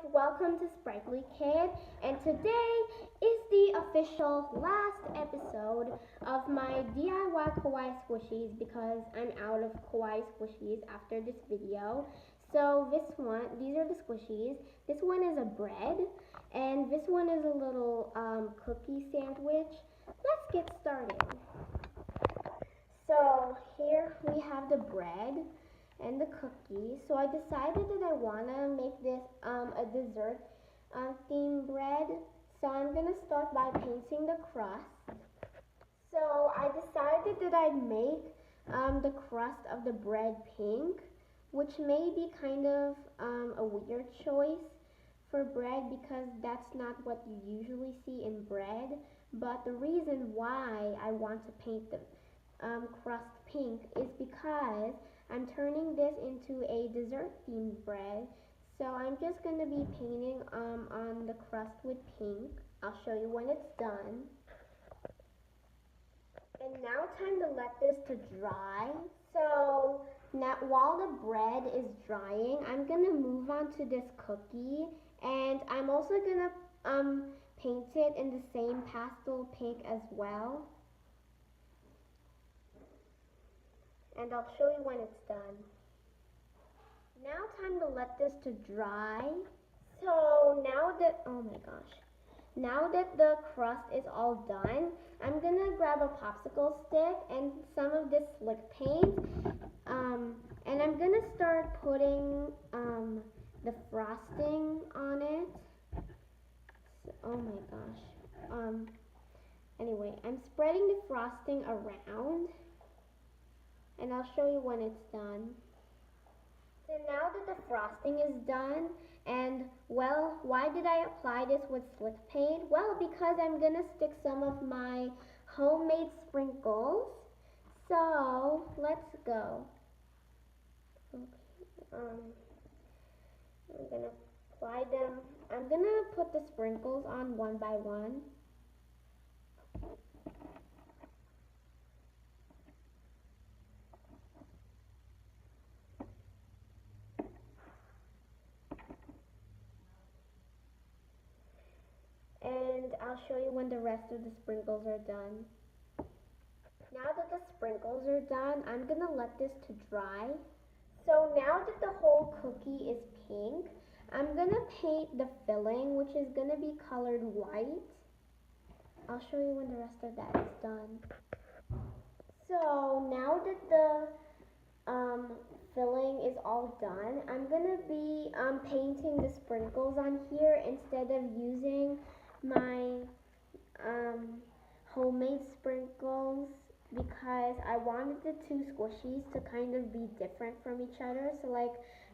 welcome to Sprightly Kid, and today is the official last episode of my DIY Kawaii Squishies because I'm out of Kawaii Squishies after this video. So these are the Squishies. This one is a bread, and this one is a little cookie sandwich. Let's get started. So here we have the bread and the cookies. So I decided that I want to make this a dessert themed bread. So I'm going to start by painting the crust. So I decided that I'd make the crust of the bread pink, which may be kind of a weird choice for bread because that's not what you usually see in bread. But the reason why I want to paint the crust pink is because I'm turning this into a dessert themed bread. So I'm just going to be painting on the crust with pink. I'll show you when it's done. And now time to let this to dry. So now while the bread is drying, I'm going to move on to this cookie, and I'm also going to paint it in the same pastel pink as well. And I'll show you when it's done. Now time to let this to dry. So now that the crust is all done, I'm gonna grab a popsicle stick and some of this slick paint, and I'm gonna start putting the frosting on it. Anyway, I'm spreading the frosting around, and I'll show you when it's done. So now that the frosting is done, and well, why did I apply this with slick paint? Well, because I'm gonna stick some of my homemade sprinkles. So let's go. Okay, I'm gonna apply them. I'm gonna put the sprinkles on one by one. And I'll show you when the rest of the sprinkles are done. Now that the sprinkles are done, I'm going to let this to dry. So now that the whole cookie is pink, I'm going to paint the filling, which is going to be colored white. I'll show you when the rest of that is done. So now that the filling is all done, I'm going to be painting the sprinkles on here instead of using my homemade sprinkles because I wanted the two squishies to kind of be different from each other. So like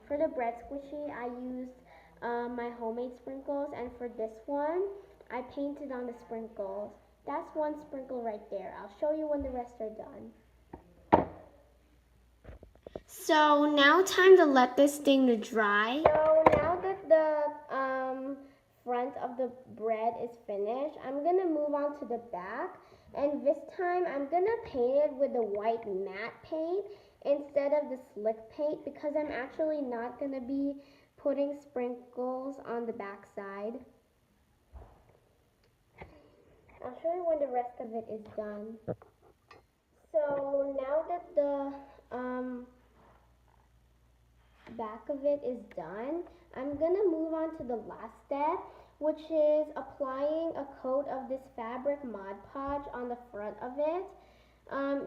for the bread squishy, I used my homemade sprinkles, and for this one, I painted on the sprinkles. That's one sprinkle right there. I'll show you when the rest are done. So now time to let this thing to dry. So now that the front of the bread is finished, I'm gonna move on to the back, and this time I'm gonna paint it with the white matte paint instead of the slick paint because I'm actually not gonna be putting sprinkles on the back side. I'll show you when the rest of it is done. So now that the back of it is done, I'm gonna move on to the last step, which is applying a coat of this fabric Mod Podge on the front of it.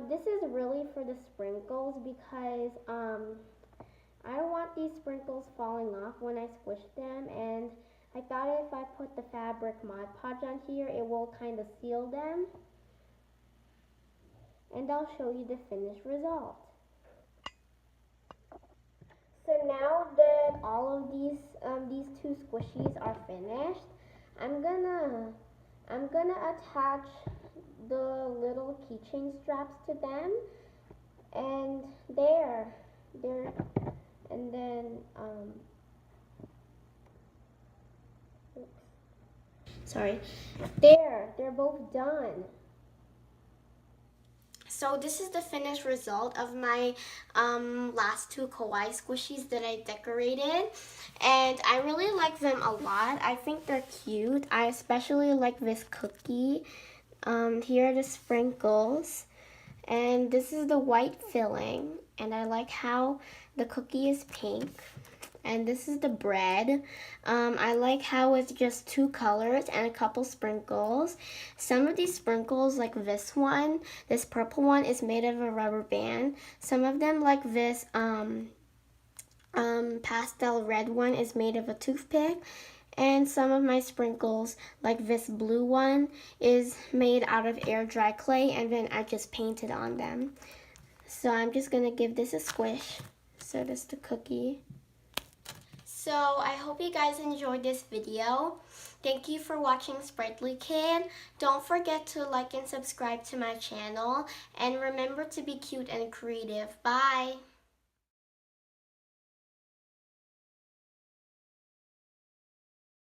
This is really for the sprinkles because I don't want these sprinkles falling off when I squish them, and I thought if I put the fabric Mod Podge on here, it will kind of seal them. And I'll show you the finished result. So now that all of these two squishies are finished, I'm gonna attach the little keychain straps to them, and and then they're both done. So this is the finished result of my last two Kawaii Squishies that I decorated. And I really like them a lot. I think they're cute. I especially like this cookie. Here are the sprinkles. And this is the white filling. And I like how the cookie is pink. And this is the bread. I like how it's just 2 colors and a couple sprinkles. Some of these sprinkles, like this one, this purple one, is made of a rubber band. Some of them, like this pastel red one, is made of a toothpick. And some of my sprinkles, like this blue one, is made out of air dry clay, and then I just painted on them. So I'm just gonna give this a squish. So this is the cookie. So I hope you guys enjoyed this video. Thank you for watching Sprightly Kid. Don't forget to like and subscribe to my channel. And remember to be cute and creative. Bye!